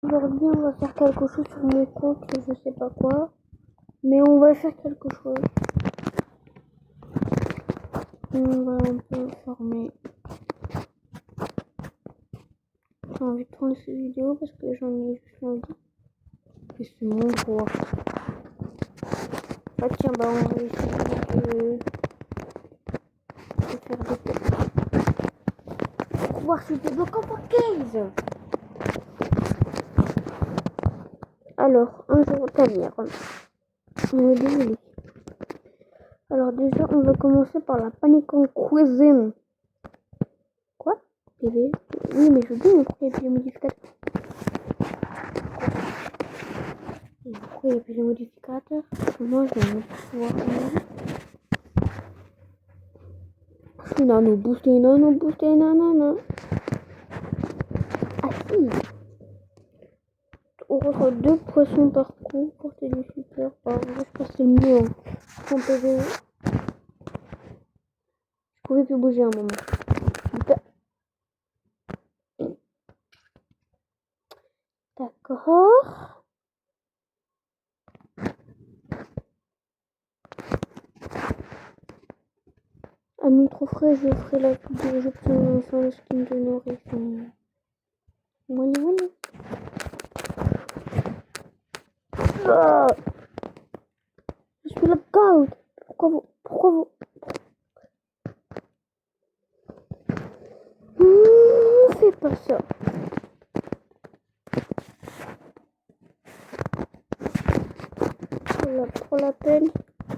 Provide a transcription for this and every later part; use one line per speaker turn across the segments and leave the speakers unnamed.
Aujourd'hui, on va faire quelque chose sur mon compte, je sais pas quoi. Mais on va faire quelque chose. On va un peu former. J'ai envie de tourner cette vidéo parce que j'en ai juste envie. Et c'est mon droit. Ah tiens, bah on va essayer de faire des tests. Pour voir si t'es bloqué pour 15. Alors, un jour ta lire. Désolé. Alors déjà, on va commencer par la panique en cuisine. Quoi? TV? Oui, mais je dis, mais pourquoi il y a plus les modificateurs? Pourquoi il y a plus les modificateurs? Moi, je vais pouvoir... Nano boosté, nanana. Ah si! On reçoit 2 poissons par coup pour tes super. Alors, je pense que c'est mieux. Hein. Je pouvais plus bouger un moment. D'accord. Ami trop frais, je ferai la vidéo. J'obtiens enfin le skin de nourriture. Voilà. Ah, je suis lockout. Pourquoi vous fais pas ça. Ça va trop la peine.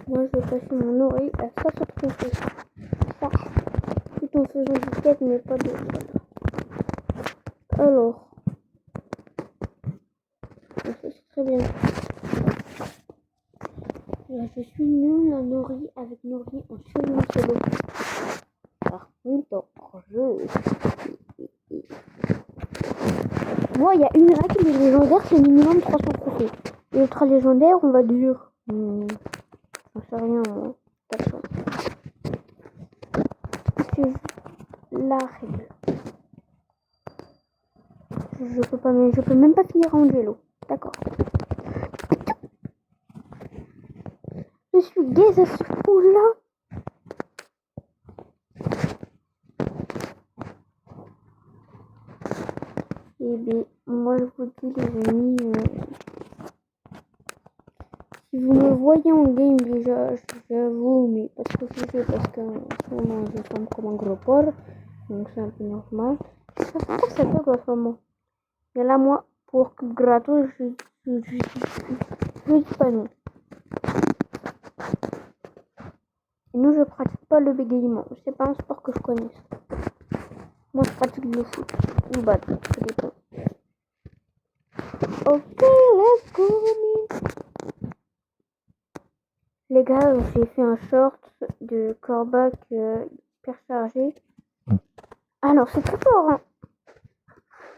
Moi, je vais passer mon oreille à ça se trouve. Ça, tout en faisant du quête, mais pas de... Alors, ça c'est très bien. Là, je suis nulle à Nori avec Nori en solo. Par contre, en jeu... Moi, il y a une règle, les légendaires, c'est minimum 300 trophées. Et ultra légendaire, on va dire... j'en sais rien, moi. 400. C'est juste la règle. Je peux même pas finir en duello. D'accord. Je suis gaze à ce point-là. Eh bien, moi je vous dis les amis, si vous me voyez en game déjà, j'avoue, mais parce que en ce moment je semble comme un gros porc, donc c'est un peu normal. Pourquoi ça bug en ce moment? Et là moi, pour gratos, je dis pas non. Et nous je pratique pas le bégaiement, c'est pas un sport que je connaisse. Moi je pratique le foot, ou bad, ça dépend. Ok, let's go. Les gars, j'ai fait un short de Corbac hyper chargé. Alors c'est très fort, hein.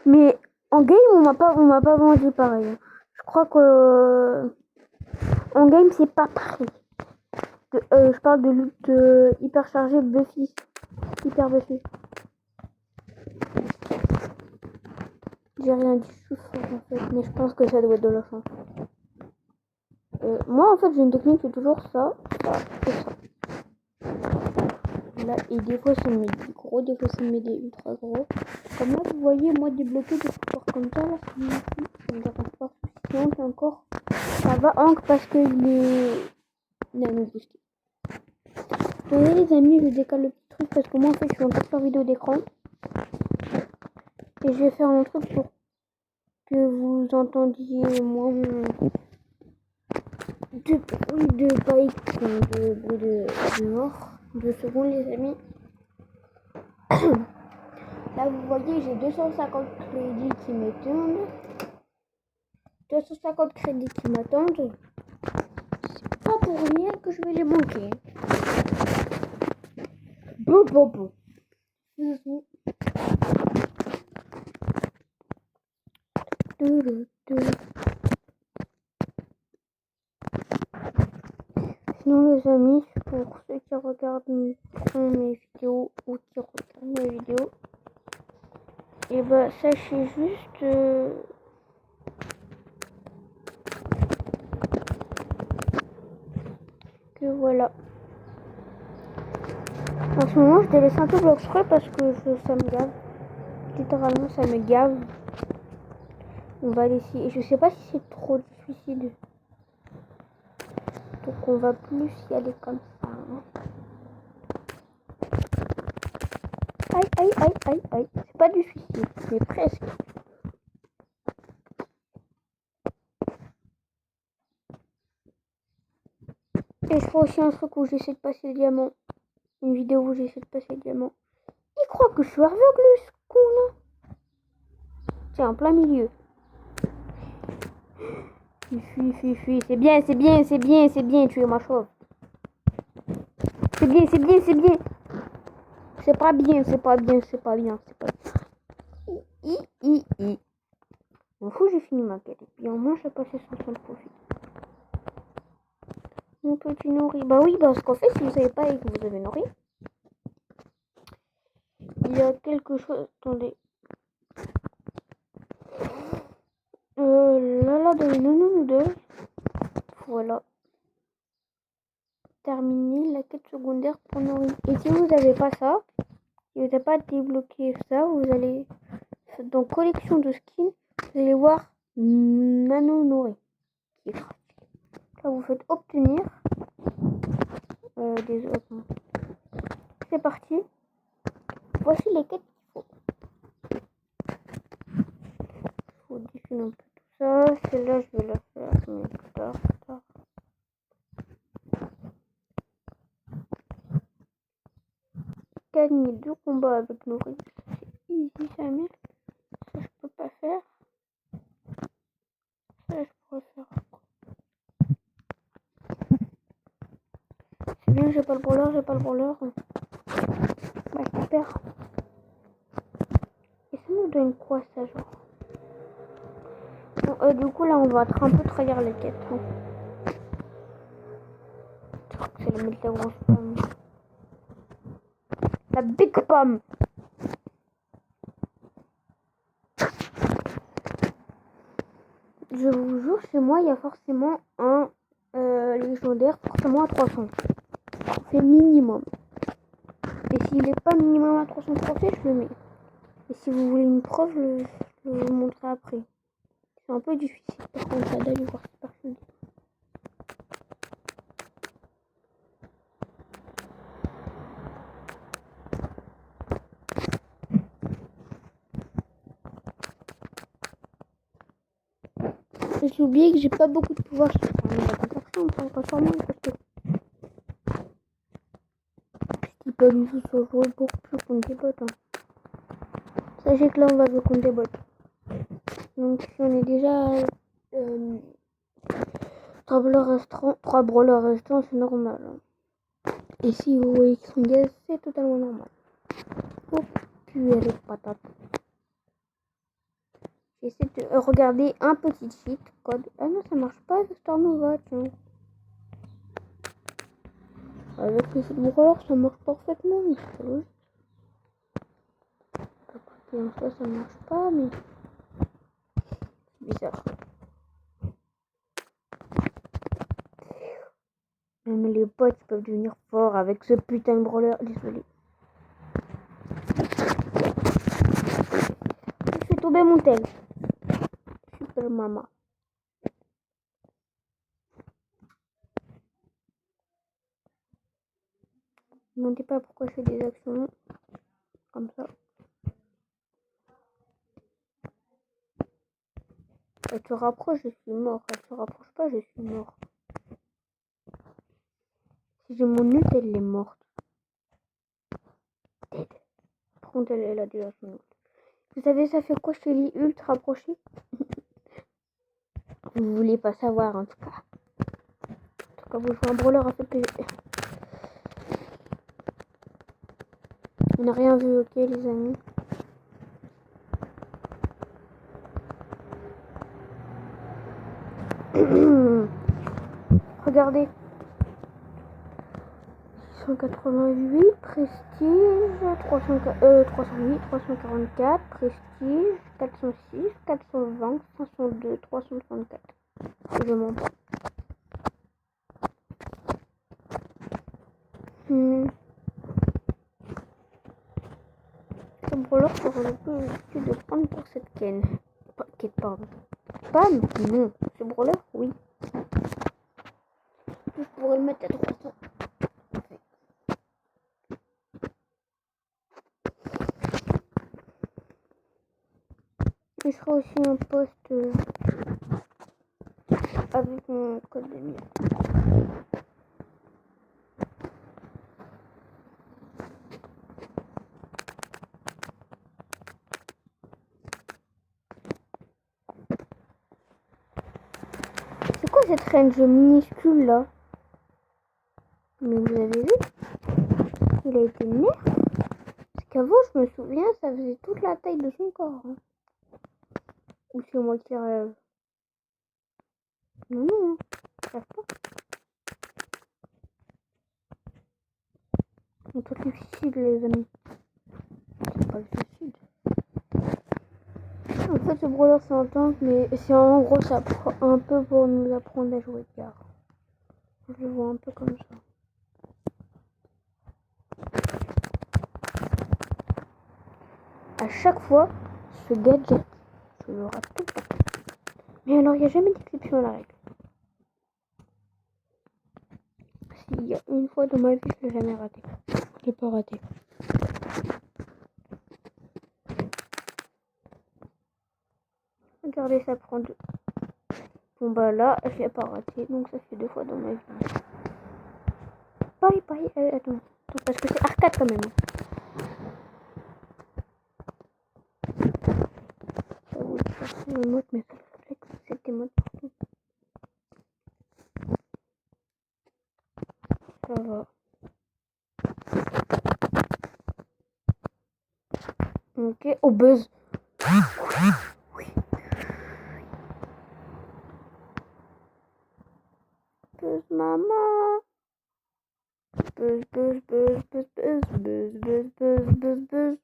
Mais en game on m'a pas vendu pareil. Je crois que en game c'est pas pareil. Je parle de lutte hyper chargée Buffy, hyper Buffy. J'ai rien dit souffre en fait, mais je pense que ça doit être de la chance. Moi en fait j'ai une technique, c'est toujours ça et ça. Là, et des fois ça me met des gros, des fois ça me met des ultra gros. Comme là vous voyez, moi débloquer des pouvoirs comme ça, là, ça me dérange pas. Si Hank encore, ça va Hank parce qu'il est nano boosté. Désolé les amis, je décale le petit truc parce que moi en fait je suis en capture vidéo d'écran. Et je vais faire un truc pour que vous entendiez moins de bruit de bike, de bruit de mort. 2 secondes les amis. Là vous voyez j'ai 250 crédits qui m'attendent. 250 crédits qui m'attendent. C'est pas pour rien que je vais les manquer. Bon. Sinon les amis, pour ceux qui regardent mes vidéos ou qui regardent mes vidéos, et bah sachez juste Voilà. En ce moment, je délaisse un peu Bloxroy parce que ça me gave. Littéralement, ça me gave. On va laisser. Et je sais pas si c'est trop de suicide. Donc on va plus y aller comme ça. Hein. Aïe, aïe, aïe, aïe, aïe. C'est pas du suicide, mais presque. Et je ferai aussi un truc où j'essaie de passer le diamant. Une vidéo où j'essaie de passer le diamant. Il croit que je suis aveugle, ce con là. Tiens, en plein milieu. Fuis. C'est bien, tuer ma chauve. C'est bien. C'est pas bien. M'en fous, j'ai fini ma quête. Et puis au moins, j'ai passé sans profit. Mon petit nourri. Bah oui, parce qu'en fait, si vous savez pas et que vous avez nourri, il y a quelque chose. Attendez. Là, dans les nounous. Voilà. Terminer la quête secondaire pour nourrir. Et si vous n'avez pas ça, si vous n'avez pas débloqué ça, vous allez dans collection de skins, vous allez voir nano nourri. Là, vous faites obtenir des autres. C'est parti. Voici les quêtes qu'il faut. Il faut définir un peu tout ça. Celle-là, je vais la faire, mais plus tard. Gagner 2 combats avec nourri. C'est easy, ça mère. Ça, je peux pas faire. Ça, je pourrais faire. C'est bien, j'ai pas le brawler. Bah, super. Et ça nous donne quoi, ça, genre? Bon, du coup, là, on va un peu trahir les quêtes. Hein. Je crois que c'est le mettre la grosse pomme. La big pomme. Je vous jure, chez moi, il y a forcément un légendaire, forcément à 300. C'est minimum. Et s'il n'est pas minimum à 300 trophées, je le mets. Et si vous voulez une preuve, je vous montrerai après. C'est un peu difficile par contre ça d'aller voir cette personne. J'ai oublié que j'ai pas beaucoup de pouvoir sur on parlera sûrement parce que je dis pas du tout sur jouer beaucoup plus contre des bots. Hein. Sachez que là on va jouer contre des bots. Donc si on est déjà 3 brawlers restants, c'est normal. Hein. Et si vous voyez qu'ils sont gaz, c'est totalement normal. Oh puer les patates. J'essaie de regarder un petit cheat code. Ah non, ça marche pas avec Star Nova, tiens. Avec les brawlers, ça marche parfaitement, mais c'est pas logique. Et en soi, ça marche pas, mais c'est bizarre. Même les bots peuvent devenir forts avec ce putain de brawler. Désolé. Je fais tomber mon tel. Super maman. Ne me demandez pas pourquoi je fais des actions comme ça. Elle se rapproche, je suis mort. Elle se rapproche pas, je suis mort. Si j'ai mon ult, elle est morte. Dead. Par contre, elle a déjà son ult. Vous savez, ça fait quoi, je te dis ult rapproché? Vous voulez pas savoir, en tout cas. En tout cas, vous jouez un brawler à fait PvP. On n'a rien vu, ok, les amis. Regardez. 188, prestige, 308, 344, prestige, 406, 420, 502, 334. Je mens pas. Ce brawler sera le plus difficile de prendre pour cette Ken. Pardon. Pas non. Ce brawler, oui. Je pourrais le mettre à 300. Il sera aussi un poste avec mon code de mien. C'est quoi cette range minuscule là? Mais vous avez vu? Il a été nerf. Parce qu'avant, je me souviens, ça faisait toute la taille de son corps. Hein. Ou c'est moi qui rêve? Non, non, je rêve pas. C'est pas le suicide, les amis. C'est pas le suicide. En fait, ce brawler, c'est un tank, mais c'est en gros, ça prend un peu pour nous apprendre à jouer car je le vois un peu comme ça. À chaque fois, ce gadget, je le rate tout le temps. Mais alors, il n'y a jamais d'exception à la règle. S'il y a une fois dans ma vie, je l'ai jamais raté. Je l'ai pas raté. Regardez, ça prend 2. Bon bah là, je l'ai pas raté, donc ça fait 2 fois dans ma vie. Bye bye, attends, parce que c'est arcade quand même. Ça vous dit passer le mode, mais ça réflexe, c'était mode partout. Ça va. Ok, oh buzz. Oui. Buzz maman. Buzz, buzz, buzz, buzz, buzz, buzz, buzz, buzz, buzz, buzz.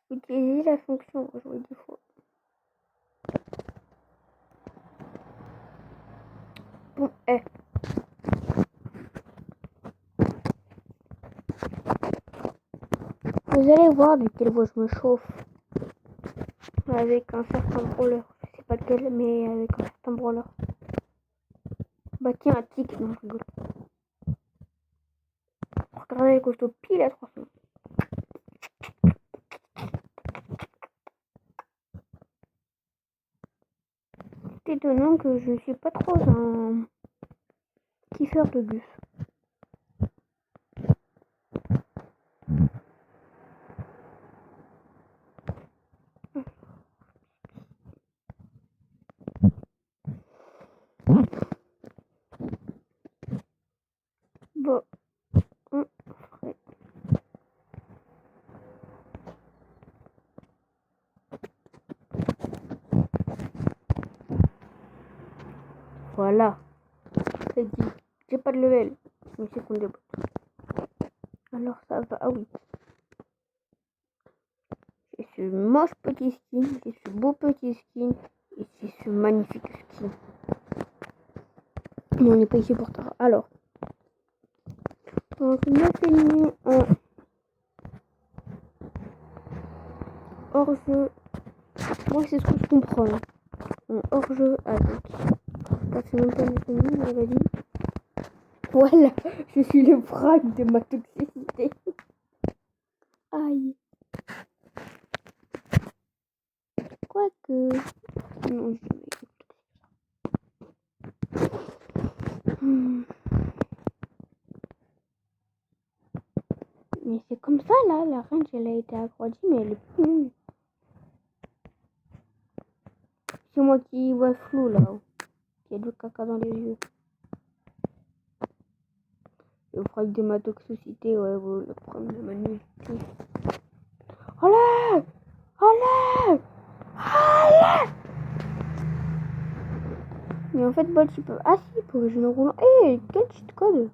Utilisez la fonction rejouer 2 fois. Bon, Vous allez voir de quelle voix je me chauffe. Avec un certain brawler. Je sais pas lequel, mais avec un certain brawler. Bah tiens, un tic. Non, je rigole. Regardez les costaud pile à 300. C'est étonnant que je ne suis pas trop un kiffeur de bus. Bon, on ferait. Voilà, c'est dit. J'ai pas de level, mais c'est qu'on débute. Alors ça va, ah oui. J'ai ce moche petit skin, j'ai ce beau petit skin, et j'ai ce magnifique skin. Mais on n'est pas ici pour ça. Alors, donc 9,5 en hors-jeu. Moi, c'est ce que je comprends. En hors-jeu avec. C'est même pas 9,5, on avait dit. Voilà, je suis le vrac de ma toxicité. Aïe. Quoique. Non, je vais. Mais c'est comme ça là, la range elle a été agrandie, mais elle est plus longue. C'est moi qui vois flou là, qui a du caca dans les yeux. Le vrac de ma toxicité, ouais, vous le prenez de ma nullité. Allez! Allez! Allez! Mais en fait, Bolt, il peut. Ah si, pour les jeunes roulants. Hé, quel cheat code!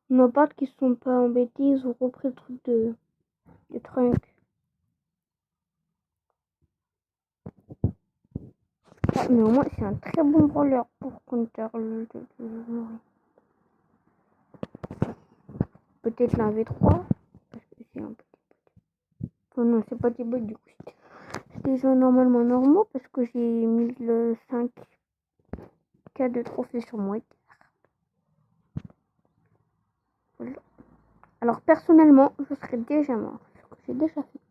Nos potes qui se sont pas embêtés, ils ont repris le truc de trunk. Ah, mais au moins, c'est un très bon brawler pour counter le Nori. Peut-être l'un V3, parce que c'est un petit. Oh non, c'est pas petit bot du coup. C'est des jeux normalement normaux, parce que j'ai mis le 5K de trophées sur moi. Voilà. Alors, personnellement, je serais déjà mort. Ce que j'ai déjà fait.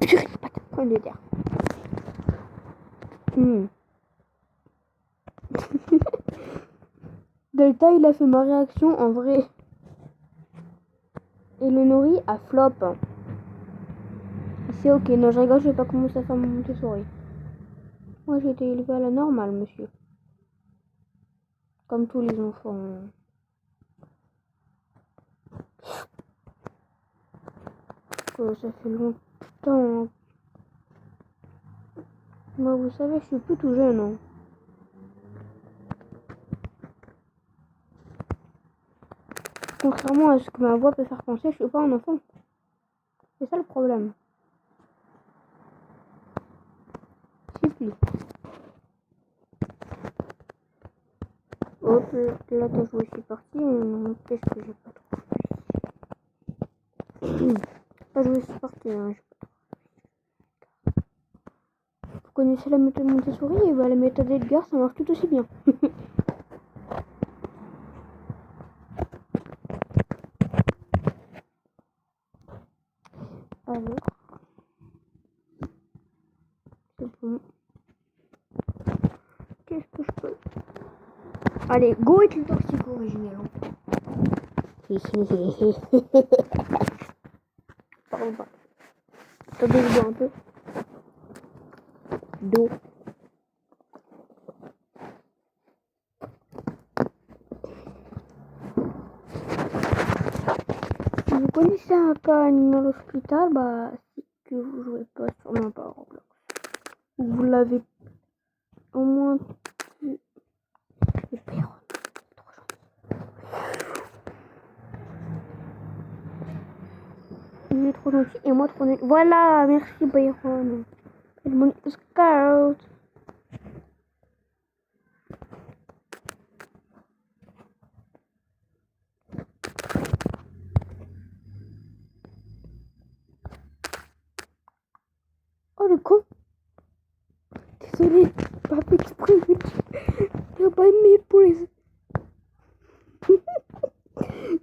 Purée, pas de point de terre. Delta, il a fait ma réaction en vrai. Et le Nori a flop. C'est ok, non, je rigole, je vais pas commencer à faire mon Montessori. Moi, j'ai été élevé à la normale, monsieur. Comme tous les enfants. Ça fait longtemps. Moi, vous savez, je suis plus tout jeune. Hein. Contrairement à ce que ma voix peut faire penser, je suis pas un enfant. C'est ça le problème. Supplie. Hop, là t'as joué, c'est parti. Qu'est-ce que j'ai pas trop pas joué, c'est parti. Hein. Vous connaissez la méthode Montessori? Et bah, la méthode Edgar, ça marche tout aussi bien. Alors, c'est bon. Qu'est-ce que je peux? Allez, go avec le toxique original. Pardon pas. Attendez, je bois un peu d'eau. Si vous connaissez un cas Animal Hospital, bah, c'est que vous jouez pas sûrement pas Roblox. Vous l'avez au moins vu. Le Byron, trop gentil. Il est trop gentil et moi trop nul. Voilà, merci Byron. C'est mon scout. Oh le con. Désolé, pas fait exprès, t'as pas aimé pour les...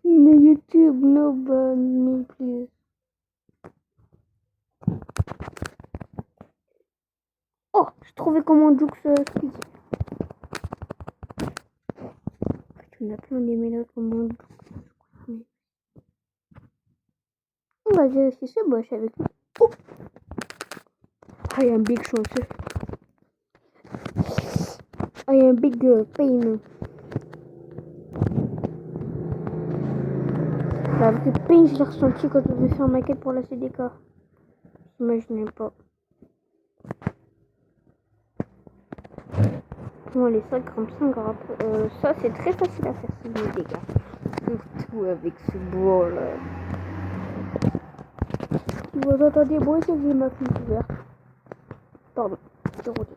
No YouTube, no ban me please. Oh, j'ai trouvé comment Jux speak. On a plein des méthodes comment Jux. On va vérifier ce boss avec lui. Oh, I am big chance. I am big pain. La vraie pain, je l'ai ressenti quand je devais faire ma quête pour la CDK. J'imaginais pas. Bon, les 5 grammes, 5 grammes. Ça, c'est très facile à faire, c'est des dégâts. Surtout avec ce bol. Si vous entendez bruit, c'est que j'ai ma fenêtre ouverte. Pardon, c'est rodé.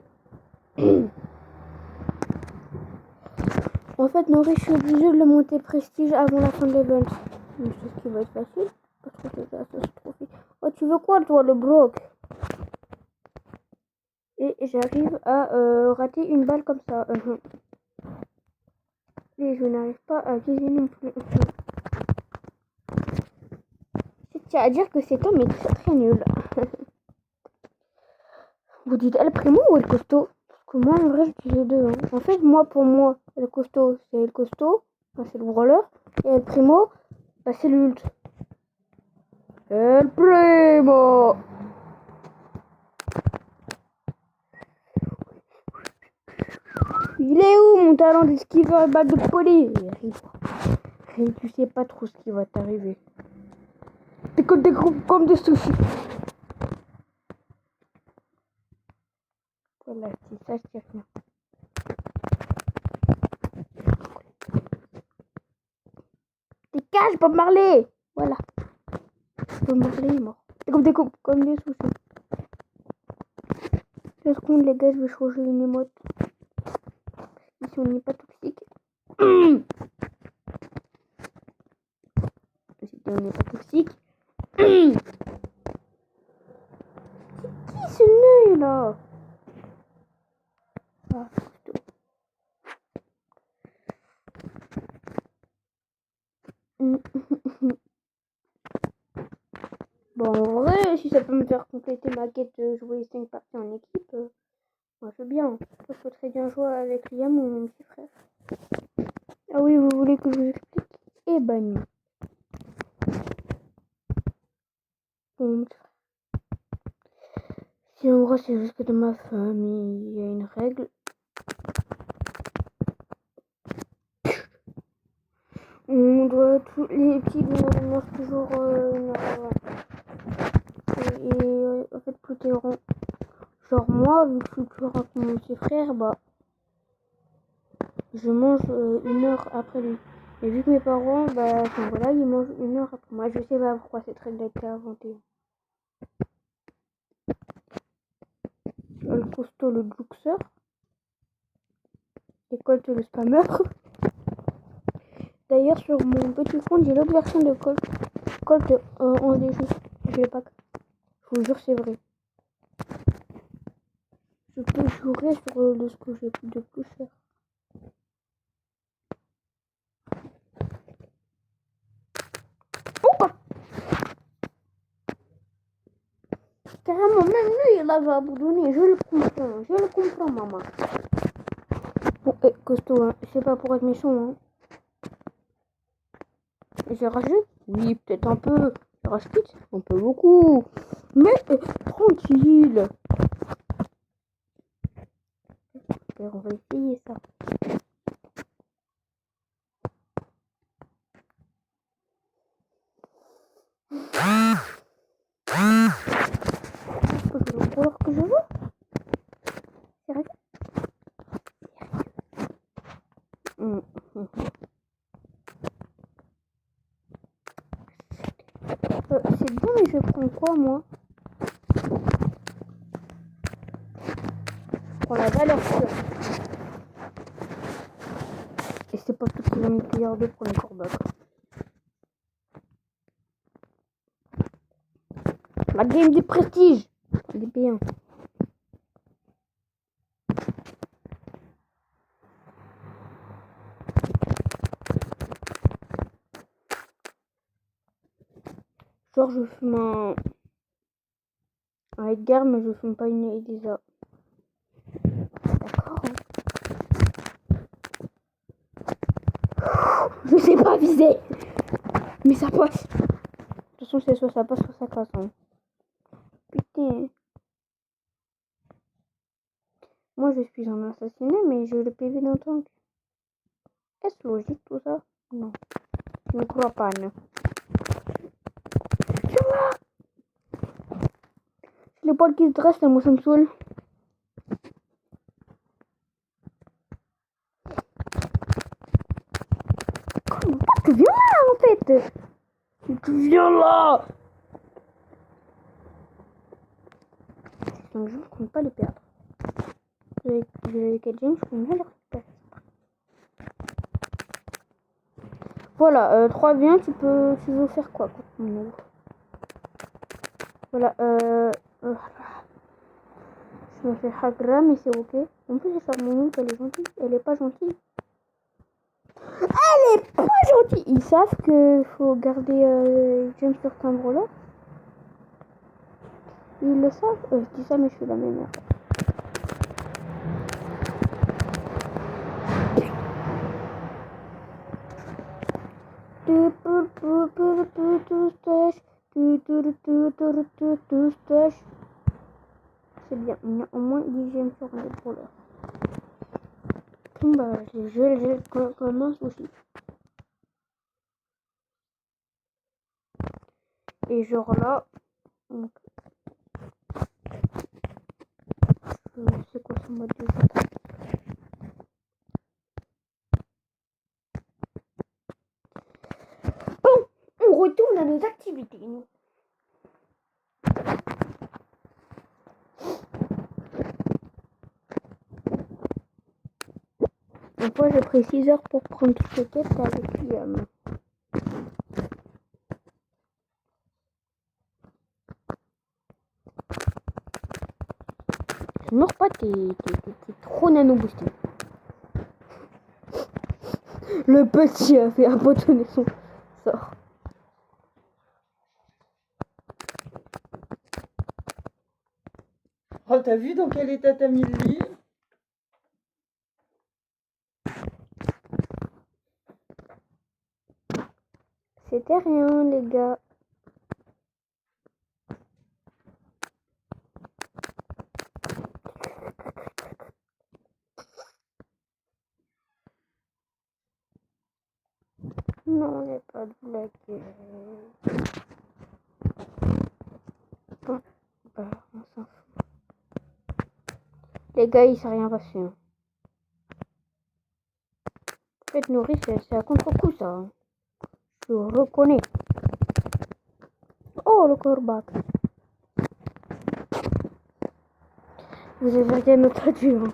En fait, Nori, je suis obligée de le monter prestige avant la fin de l'event. Une chose qui va être facile, parce que c'est ça, c'est trophée. Oh, tu veux quoi, toi, le broc? Et j'arrive à rater une balle comme ça. Et je n'arrive pas à viser non plus. C'est à dire que cet homme est très très nul. Vous dites El Primo ou El Costaud? Parce que moi, en vrai, j'utilise les deux. Hein. En fait, pour moi, El Costaud, c'est El Costaud. Enfin, c'est le brawler. Et El Primo, bah, c'est l'ult. El Primo! Il est où mon talent d'esquiveur et balle de poli? Rin, tu sais pas trop ce qui va t'arriver. T'es comme des sushis. Voilà, c'est ça, c'est rien. Bob Marley. Voilà. Bob Marley est mort. C'est comme des sushis. 2 secondes, les gars, je vais changer une émote. Si on n'est pas toxique. Si on n'est pas toxique. Qui ce nœud là? Ah, bon, en vrai, si ça peut me faire compléter ma quête de jouer 5 parties en équipe, moi je veux bien. Je peux très bien jouer avec Liam ou mon petit frère. Ah oui, vous voulez que je vous explique? Eh ben non. Mon petit frère. Si en gros c'est juste que dans ma famille, il y a une règle. On doit les petits mangent toujours et en fait plus t'es rond. Genre moi, vu que je suis plus rare que mon petit frère, bah je mange 1 heure après lui. Et vu que mes parents, bah voilà, ils mangent 1 heure après moi. Je sais pas pourquoi cette règle a été inventée. Le costaud, le juxeur. Et Colt, le spammer. D'ailleurs, sur mon petit compte, j'ai l'autre version de Colt. Colt 11 des choses. Je l'ai pas. Je vous jure, c'est vrai. Je peux jurer sur ce que j'ai de plus cher. Pourquoi? Carrément, même lui, il avait abandonné. Je le comprends, maman. Bon, costaud, hein. C'est pas pour être méchant, hein. J'ai ragé? Oui, peut-être un peu. J'ai rage vite, un peu beaucoup. Mais tranquille. On va essayer ça. C'est le couleur que je veux. Sérieux? C'est bien, mais je prends quoi, moi? Je prends la valeur sûre. Et c'est pas tout qui va me regarder pour les corbacs. La game du prestige. Elle est bien. Genre, je fume un Edgar, mais je fume pas une Elisa. D'accord. Je sais pas viser. Mais ça passe. De toute façon, c'est soit ça passe, soit ça casse. Hein. Putain. Moi, je suis un assassiné, mais j'ai le PV d'un tank. Est-ce logique tout ça? Non. Je ne crois pas, non. Les poils qui se dressent, moi, ça me saoule. Tu viens là, en fait. Tu viens là. Donc, je ne compte pas les perdre. Avec 4 games, je compte bien les récupérer. Voilà, 3 viens, tu veux faire quoi? Voilà, je me fais Hagra, mais c'est ok. En plus, j'ai fait mon oncle, elle est gentille. Elle est pas gentille. Elle est pas gentille. Ils savent qu'il faut garder James sur timbre là. Ils le savent. Je dis ça, mais je suis la même merde. C'est bien, il y a au moins 10 gemmes sur un contrôleur. Bah, je comme un sushi. Et genre là, donc, c'est quoi ce mode de jeu? Bon, nos activités, nous. Une fois, j'ai pris 6 heures pour prendre toutes les quêtes avec Guillaume. Je meurs pas, t'es trop nano boosté. Le petit a fait abandonner son sort.
Oh, t'as vu dans quel état t'as mis le lit?
C'était rien, les gars. Non, il n'y a pas de blague. Bon, bah, on s'en fout. Les gars, il s'est rien passé. Hein. En fait, nourrir, c'est à contre-coup, ça. Hein. Je reconnais. Oh, le corbac. Vous avez bien entendu. Hein.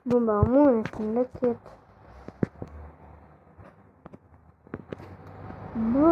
Bon, bah, au moins, on a fini la quête. Bon.